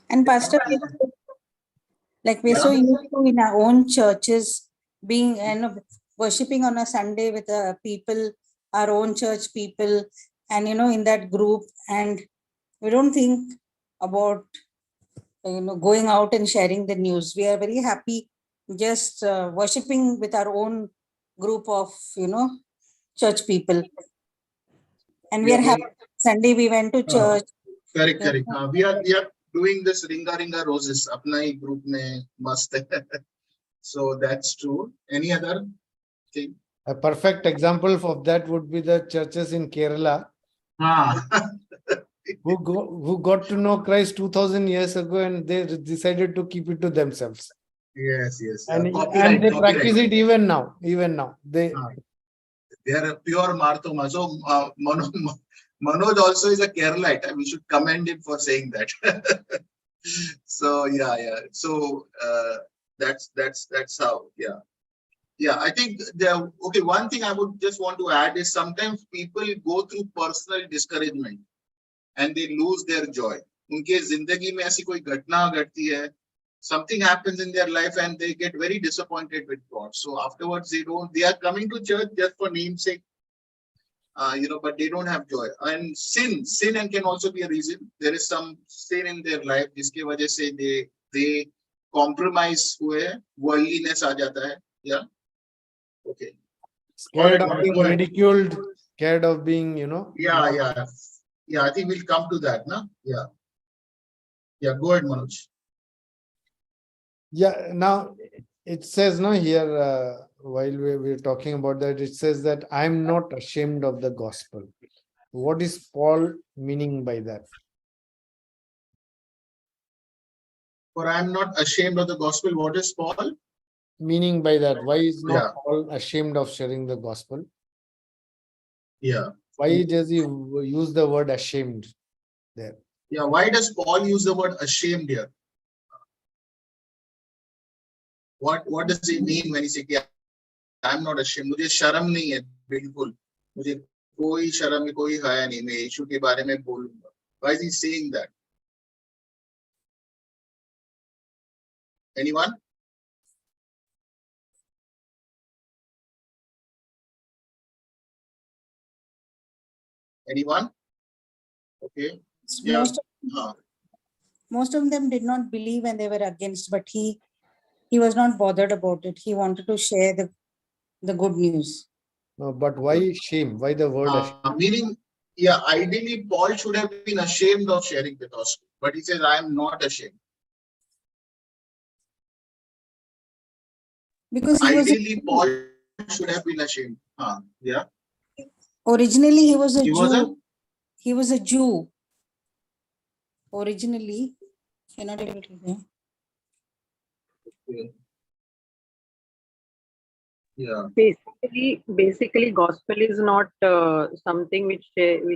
And Pastor, like we're so Yeah. used to in our own churches being worshipping on a Sunday with people, our own church people, and in that group, and we don't think about going out and sharing the news. We are very happy just worshipping with our own group of church people, and we are happy. Sunday we went to church. Correct, correct. We are doing this ringa roses apna hi group mein mast hai. So that's true. Any other thing? A perfect example of that would be the churches in Kerala who got to know Christ 2000 years ago, and they decided to keep it to themselves. Yes, yes. And Copyright, they copyright. practice it even now. They are a pure Marthoma. So Manoj also is a Keralite. We should commend him for saying that. So yeah. So that's how. Yeah. I think okay. One thing I would just want to add is sometimes people go through personal discouragement and they lose their joy. उनके जिंदगी में ऐसी कोई घटना घटती है, something happens in their life and they get very disappointed with God. So afterwards they are coming to church just for namesake, but they don't have joy. And sin and can also be a reason. There is some sin in their life जिसके वजह से they compromise हुए, worldliness आ जाता है. Yeah. Okay. scared of being ridiculed, scared of being, Yeah. I think we'll come to that, no? Yeah. Go ahead, Manoj. Yeah, now it says no here, while we're talking about that, it says that I'm not ashamed of the gospel. What is Paul meaning by that? For I'm not ashamed of the gospel. What is Paul meaning by that? Why is not Paul ashamed of sharing the gospel? Yeah. Why does he use the word ashamed there? Yeah. Why does Paul use the word ashamed here? What does he mean when he says, I'm not ashamed? मुझे शर्म नहीं है बिल्कुल. मुझे कोई शर्म कोई हाया नहीं. मैं यीशु के बारे में बोलूंगा. Why is he saying that? Anyone? Anyone? Okay. Yeah. Most of them did not believe and they were against, but he was not bothered about it. He wanted to share the good news. No, but why shame? Why the word ashamed? Meaning, ideally Paul should have been ashamed of sharing the gospel, but he says, I am not ashamed. Because ideally Paul should have been ashamed. Yeah. Originally he was a Jew. He was a Jew. Originally, you're not able to hear. Okay. Yeah. Basically, gospel is not something which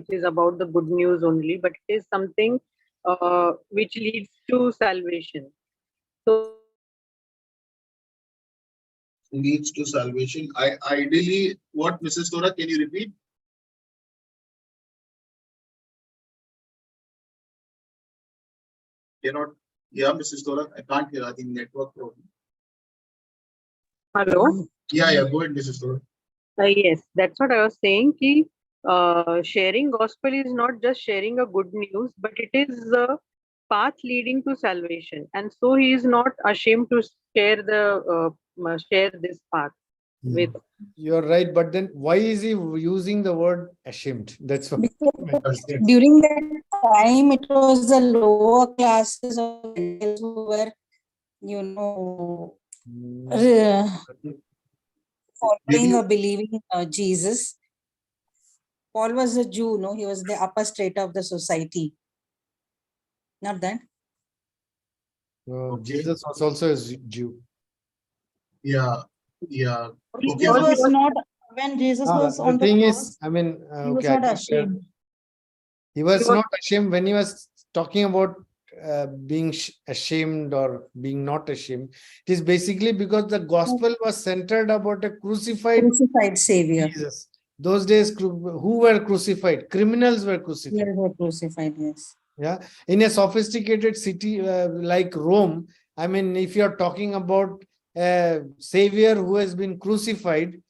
is about the good news only, but it is something which leads to salvation. So leads to salvation. Ideally, what, Mrs. Tora, can you repeat? Cannot Yeah, Mrs. Tola, I can't hear. I think network problem. Hello. Yeah, go ahead, Mrs. Tola. Yes, that's what I was saying. Ki, sharing gospel is not just sharing a good news, but it is a path leading to salvation, and so he is not ashamed to share this path with. You're right, but then why is he using the word ashamed? That's what my question. During that time, it was the lower classes of Gentiles who were, you know, following or believing Jesus. Paul was a Jew, no? He was the upper strata of the society. Not that? Okay. Jesus was also a Jew. Yeah. Jesus Okay, was Manoj. not, when Jesus was The on the thing cross, is, I mean, he was okay, I not can share. ashamed. He was He was- not ashamed when he was talking about being ashamed or being not ashamed. It is basically because the gospel was centered about a crucified Savior. Jesus. Those days, who were crucified? Criminals were crucified. Here were crucified, yes. Yeah, in a sophisticated city like Rome, I mean, if you're talking about a savior who has been crucified,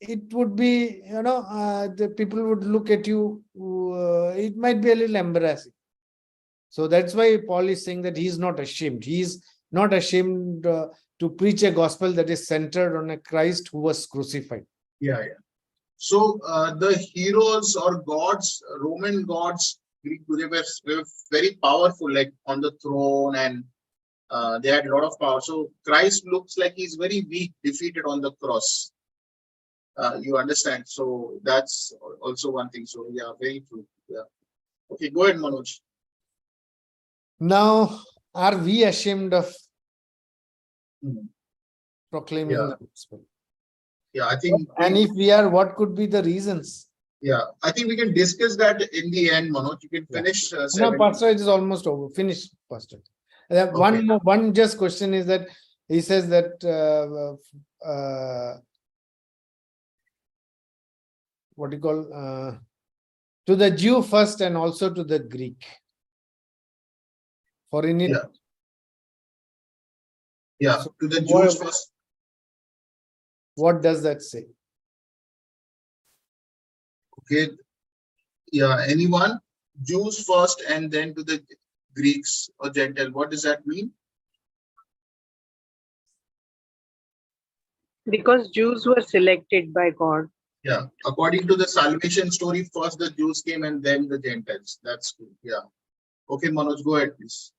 it would be, the people would look at you, it might be a little embarrassing. So that's why Paul is saying that he's not ashamed. He's not ashamed to preach a gospel that is centered on a Christ who was crucified. Yeah. So the heroes or gods, Roman gods, Greek, they were very powerful, like on the throne, and they had a lot of power. So Christ looks like he's very weak, defeated on the cross. You understand? So that's also one thing. So yeah, very true. Yeah. Okay, go ahead, Manoj. Now, are we ashamed of proclaiming Yeah. the gospel? Yeah, I think. And if we are, what could be the reasons? Yeah, I think we can discuss that in the end, Manoj. You can finish. No, Pastor, it is almost over. Finish, Pastor. One just question is that he says that what do you call to the Jew first and also to the Greek. For in it. Yeah, So to the Jews first. What does that say? Okay. Yeah, anyone? Jews first and then to the Greeks or Gentile. What does that mean? Because Jews were selected by God. Yeah, according to the salvation story, first the Jews came and then the Gentiles. That's good. Yeah. Okay, Manoj, go ahead, please.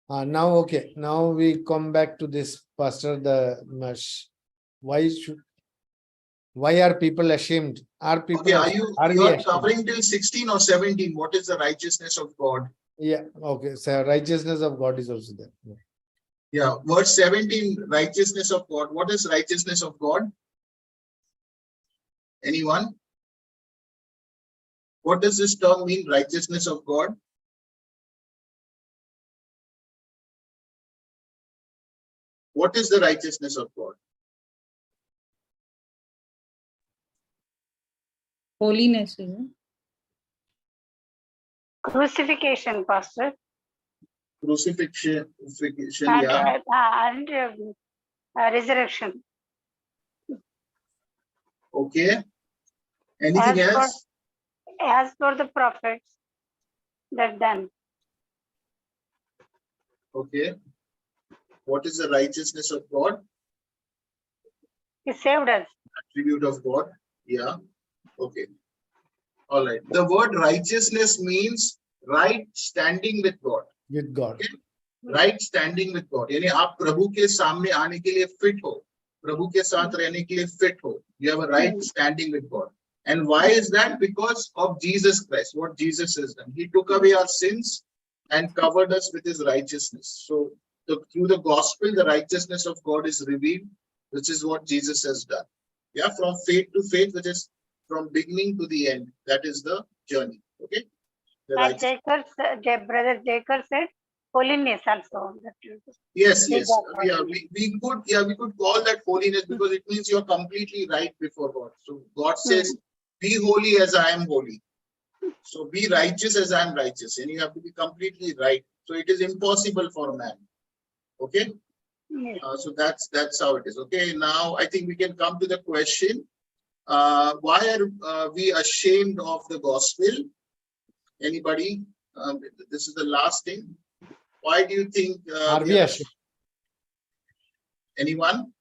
Now we come back to this, Pastor. Why are people ashamed? Are people? Okay, you are covering till 16 or 17? What is the righteousness of God? Yeah. Okay. So righteousness of God is also there. Yeah. Verse 17, righteousness of God. What is righteousness of God? Anyone? What does this term mean? Righteousness of God? What is the righteousness of God? Holiness. Crucifixion, Pastor. Crucifixion, And resurrection. Okay. Anything else? As for the prophets, that done. Okay. What is the righteousness of God? He saved us. Attribute of God. Yeah. Okay. All right. The word righteousness means right standing with God. With God. Okay? Right standing with God. यानी आप प्रभु के सामने आने के लिए fit हो, प्रभु के साथ रहने के लिए fit हो. You have a right standing with God. And why is that? Because of Jesus Christ, what Jesus has done. He took away our sins and covered us with his righteousness. So through the gospel, the righteousness of God is revealed, which is what Jesus has done. Yeah, from faith to faith, which is from beginning to the end. That is the journey. Okay. And brother Jacob said, holiness also. Yes. Yeah, we could call that holiness because it means you're completely right before God. So God says, be holy as I am holy. So be righteous as I am righteous, and you have to be completely right. So it is impossible for man. Okay. Yes. So that's how it is. Okay. Now I think we can come to the question. Why are we ashamed of the gospel? Anybody? This is the last thing. Why do you think? Are we ashamed? Anyone?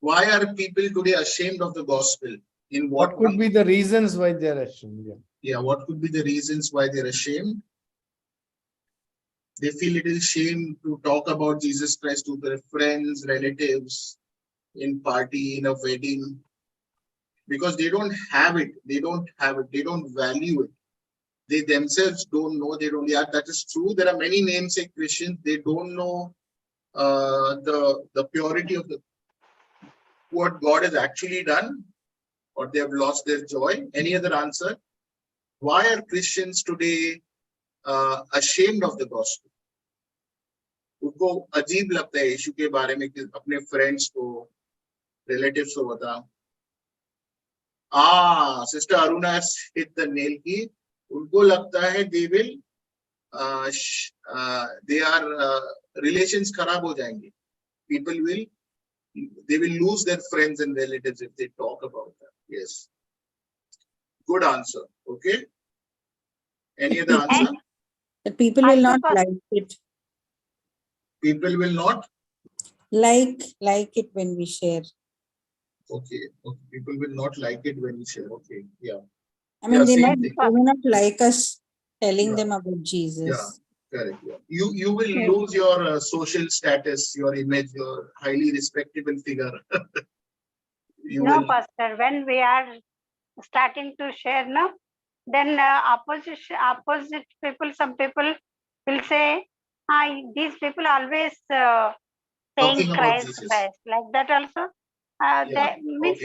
Why are people today ashamed of the gospel? In What could be the reasons why they are ashamed? Yeah. Yeah, what could be the reasons why they're ashamed? They feel little shame to talk about Jesus Christ to their friends, relatives, in party, in a wedding, because they don't have it. They don't have it. They don't value it. They themselves don't know. They don't. Yeah, that is true. There are many namesake Christians. They don't know the purity of the what God has actually done, or they have lost their joy. Any other answer? Why are Christians today ashamed of the gospel? उनको अजीब लगता है यीशु के बारे में कि अपने friends को रिलेटिव्स को बता sister Aruna hit the nail की उनको लगता है they will relations खराब हो जाएंगे. People will lose their friends and relatives if they talk about that. Yes, good answer. Okay, any other answer? The people will not like it. People will not Like it when we share. okay. People will not like it when you share. Okay, yeah. I mean, Yeah, they same may thing. not like us telling Yeah. them about Jesus. Yeah, correct. Yeah. You will lose your social status, your image, your highly respectable figure. No, Pastor, when we are starting to share, no, then opposite people, some people will say, hi, these people always saying Talking about Christ, Jesus. Christ, like that also. Yeah. That means,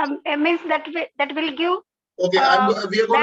Okay. means that will give Okay. We are going